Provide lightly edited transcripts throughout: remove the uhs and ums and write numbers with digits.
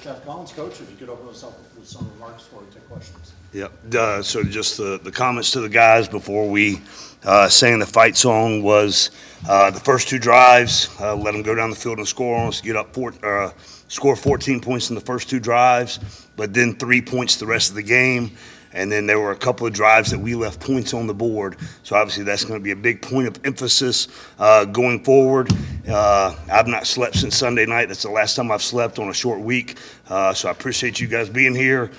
Geoff Collins. Coach, if you could open us up with some remarks before we take questions. Yep. So just the comments to the guys before we sang the fight song was the first two drives, let them go down the field and score on us, score 14 points in the first two drives, but then 3 points the rest of the game. And then there were a couple of drives that we left points on the board. So obviously that's going to be a big point of emphasis going forward. I've not slept since Sunday night. That's the last time I've slept on a short week. So I appreciate you guys being here,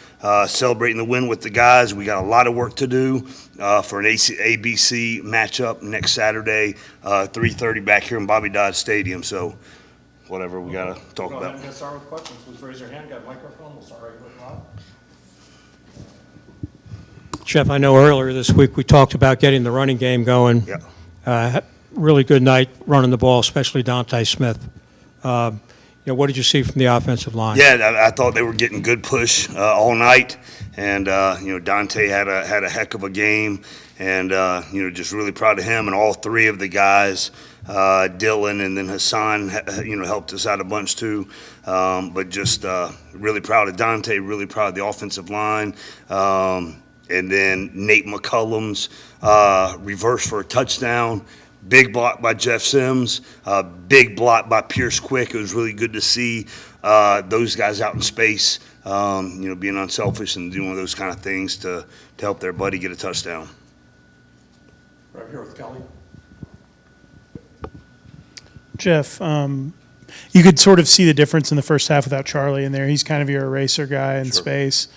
celebrating the win with the guys. We got a lot of work to do for an ABC matchup next Saturday, 3:30 back here in Bobby Dodd Stadium. So whatever we got to talk Go about. ahead and get started with questions. Please raise your hand. Got a microphone. We'll start right here with Rob. Geoff, I know earlier this week we talked about getting the running game going. Yeah. Really good night running the ball, especially Dante Smith. What did you see from the offensive line? Yeah, I thought they were getting good push all night, and Dante had a heck of a game, and just really proud of him and all three of the guys. Dylan and then Hassan, helped us out a bunch too. But just really proud of Dante, really proud of the offensive line. And then Nate McCullum's reverse for a touchdown. Big block by Jeff Sims. Big block by Pierce Quick. It was really good to see those guys out in space, being unselfish and doing those kind of things to help their buddy get a touchdown. Right here with Kelly. Geoff, you could sort of see the difference in the first half without Charlie in there. He's kind of your eraser guy in space.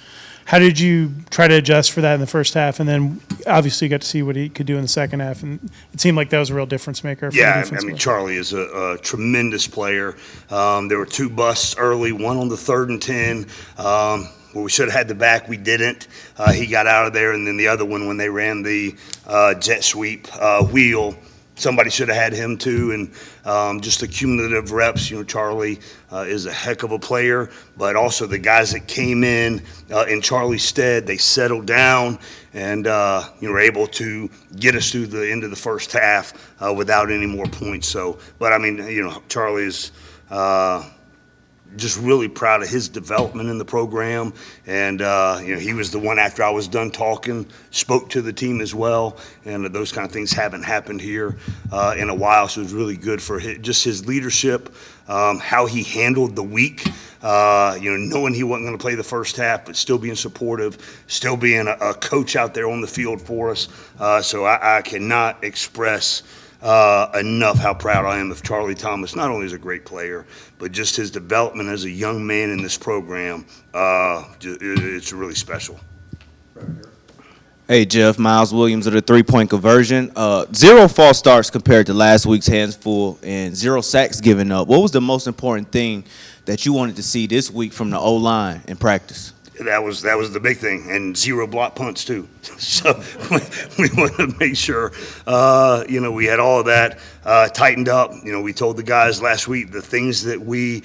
How did you try to adjust for that in the first half? And then obviously you got to see what he could do in the second half. And it seemed like that was a real difference maker. Yeah, Charlie is a tremendous player. There were two busts early, one on the 3rd and 10. Well, we should have had the back. We didn't. He got out of there. And then the other one, when they ran the jet sweep wheel, somebody should have had him too, and just the cumulative reps. Charlie is a heck of a player, but also the guys that came in Charlie's stead, they settled down and were able to get us through the end of the first half without any more points. So, but I mean, Charlie is. Just really proud of his development in the program, and he was the one after I was done talking, spoke to the team as well, and those kind of things haven't happened here in a while, so it was really good for his leadership, how he handled the week, knowing he wasn't going to play the first half, but still being supportive, still being a coach out there on the field for us, so I cannot express enough how proud I am of Charlie Thomas. Not only is a great player, but just his development as a young man in this program. It's really special. Hey, Geoff, Miles Williams of the three-point conversion. 0 false starts compared to last week's hands full and 0 sacks given up. What was the most important thing that you wanted to see this week from the O-line in practice? That was the big thing, and 0 block punts too. So we want to make sure, we had all of that tightened up. We told the guys last week the things that we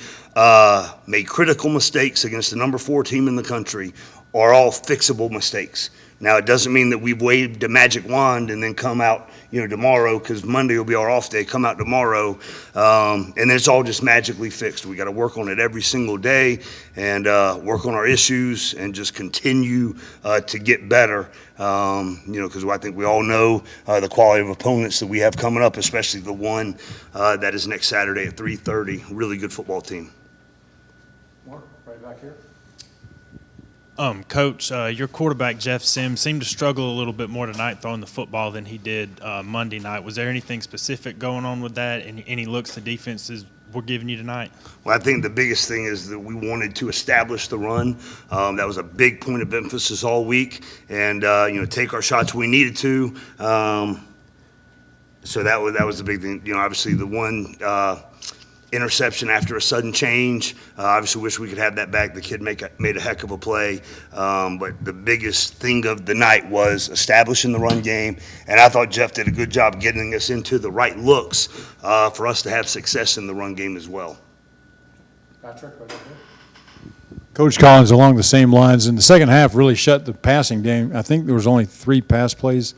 made critical mistakes against the number 4 team in the country are all fixable mistakes. Now, it doesn't mean that we've waved a magic wand and then come out, tomorrow, because Monday will be our off day, come out tomorrow, and then it's all just magically fixed. We got to work on it every single day and work on our issues and just continue to get better, because I think we all know the quality of opponents that we have coming up, especially the one that is next Saturday at 3:30. Really good football team. Mark, right back here. Coach, your quarterback, Jeff Sims, seemed to struggle a little bit more tonight throwing the football than he did Monday night. Was there anything specific going on with that? Any looks the defenses were giving you tonight? Well, I think the biggest thing is that we wanted to establish the run. That was a big point of emphasis all week, and take our shots we needed to. So that was the big thing. Obviously the one interception after a sudden change. Obviously wish we could have that back. The kid made a heck of a play. But the biggest thing of the night was establishing the run game. And I thought Geoff did a good job getting us into the right looks for us to have success in the run game as well. Patrick, right over here. Coach Collins, along the same lines, in the second half really shut the passing game. I think there was only 3 pass plays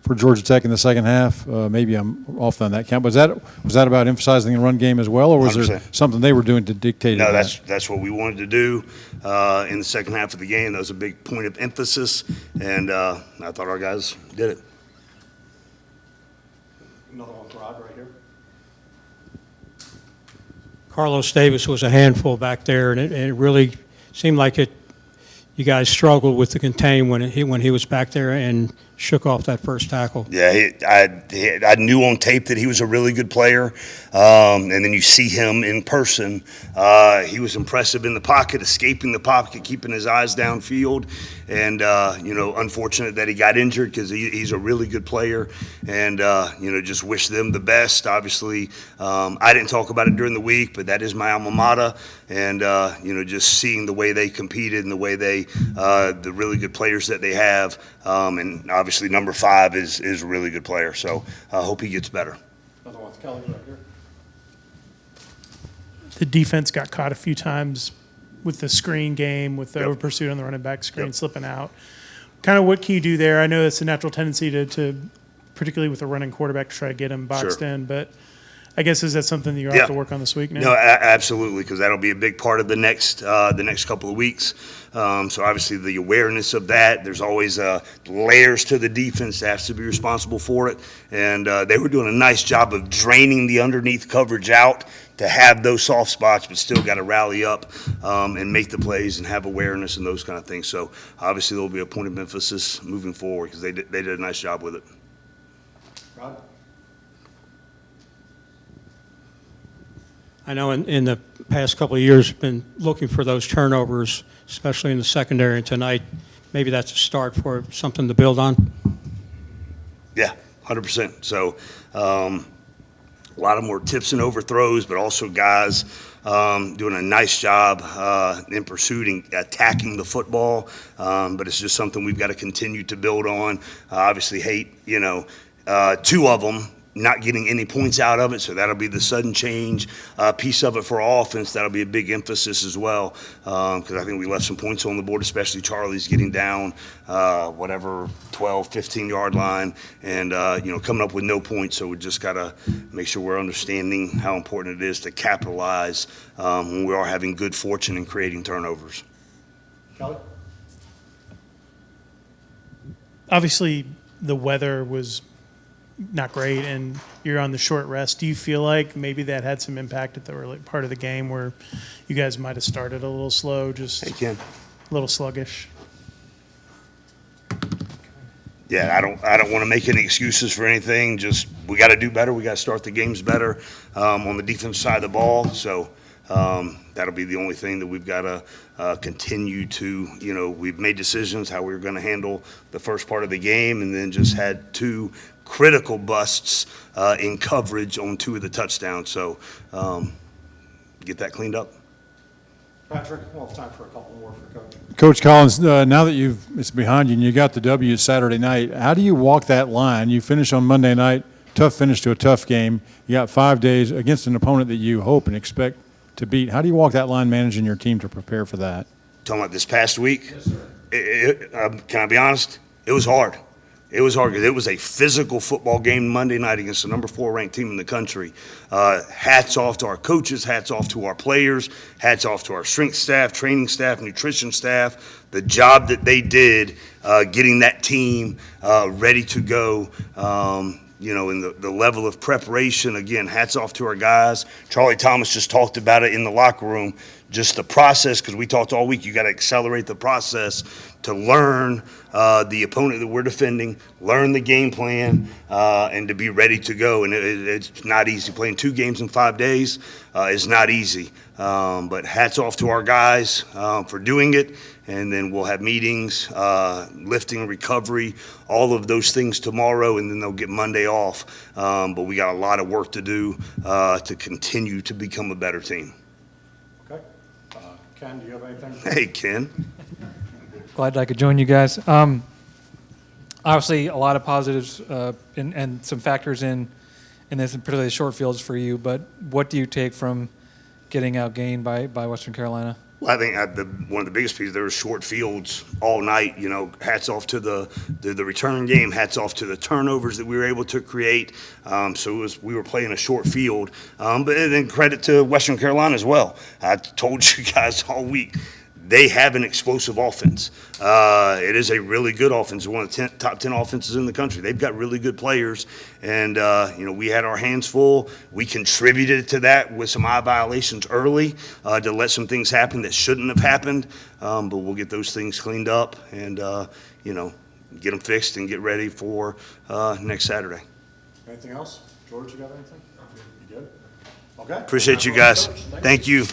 for Georgia Tech in the second half. Maybe I'm off on that count. Was that about emphasizing the run game as well, or was there 100%. something they were doing to dictate No, that? that's what we wanted to do in the second half of the game. That was a big point of emphasis, and I thought our guys did it. Another one for Rod right here. Carlos Davis was a handful back there, and it really seemed like you guys struggled with the contain when he was back there and shook off that first tackle. Yeah, I knew on tape that he was a really good player, and then you see him in person. He was impressive in the pocket, escaping the pocket, keeping his eyes downfield, and unfortunate that he got injured because he's a really good player, and just wish them the best. Obviously, I didn't talk about it during the week, but that is my alma mater, and just seeing the way they competed and the way the really good players that they have, and obviously number 5 is a really good player, so I hope he gets better. Another one with Kelly right here. The defense got caught a few times with the screen game, with the Yep. over pursuit on the running back screen, Yep. slipping out. Kind of what can you do there? I know it's a natural tendency to particularly with a running quarterback, to try to get him boxed Sure. in, but I guess is that something that you have Yeah. to work on this week now? No, absolutely, because that'll be a big part of the next couple of weeks. So obviously the awareness of that. There's always layers to the defense that has to be responsible for it, and they were doing a nice job of draining the underneath coverage out to have those soft spots, but still got to rally up and make the plays and have awareness and those kind of things. So obviously there'll be a point of emphasis moving forward because they did a nice job with it. Rod? I know in the past couple of years, been looking for those turnovers, especially in the secondary, and tonight, maybe that's a start for something to build on. Yeah, 100%. So a lot of more tips and overthrows, but also guys doing a nice job in pursuing, attacking the football. But it's just something we've got to continue to build on. Obviously, hate, 2 of them not getting any points out of it, so that'll be the sudden change piece of it for offense. That'll be a big emphasis as well, because I think we left some points on the board, especially Charlie's getting down, 12, 15-yard line, and, coming up with no points. So we just got to make sure we're understanding how important it is to capitalize when we are having good fortune in creating turnovers. Kelly? Obviously, the weather was not great, and you're on the short rest. Do you feel like maybe that had some impact at the early part of the game where you guys might have started a little slow, just Hey, Ken. a little sluggish? Yeah, I don't want to make any excuses for anything. Just we got to do better. We got to start the games better on the defense side of the ball. So that'll be the only thing that we've got to continue to. We've made decisions how we were going to handle the first part of the game, and then just had 2 critical busts in coverage on 2 of the touchdowns. So get that cleaned up. Patrick, we'll have time for a couple more for Coach. Coach Collins, now that it's behind you and you got the W Saturday night, how do you walk that line? You finish on Monday night, tough finish to a tough game. You got 5 days against an opponent that you hope and expect to beat. How do you walk that line managing your team to prepare for that? Talking about this past week, yes, sir. Can I be honest? It was hard. It was hard because it was a physical football game Monday night against the number 4 ranked team in the country. Hats off to our coaches, hats off to our players, hats off to our strength staff, training staff, nutrition staff. The job that they did getting that team ready to go, and the level of preparation. Again, hats off to our guys. Charlie Thomas just talked about it in the locker room, just the process, because we talked all week. You got to accelerate the process to learn the opponent that we're defending, learn the game plan, and to be ready to go. And it's not easy. Playing 2 games in 5 days is not easy. But hats off to our guys for doing it. And then we'll have meetings, lifting, recovery, all of those things tomorrow, and then they'll get Monday off. But we got a lot of work to do to continue to become a better team. Okay. Ken, do you have anything? Hey, Ken. Glad I could join you guys. Obviously, a lot of positives and some factors in this, and particularly the short fields for you. But what do you take from getting outgained by Western Carolina? Well, I think one of the biggest pieces, there were short fields all night. Hats off to the return game. Hats off to the turnovers that we were able to create. So we were playing a short field. But then credit to Western Carolina as well. I told you guys all week, they have an explosive offense. It is a really good offense, one of the top 10 offenses in the country. They've got really good players, and we had our hands full. We contributed to that with some eye violations early to let some things happen that shouldn't have happened, but we'll get those things cleaned up and get them fixed and get ready for next Saturday. Anything else? George, you got anything? You good? Okay. Appreciate you guys. Thank you.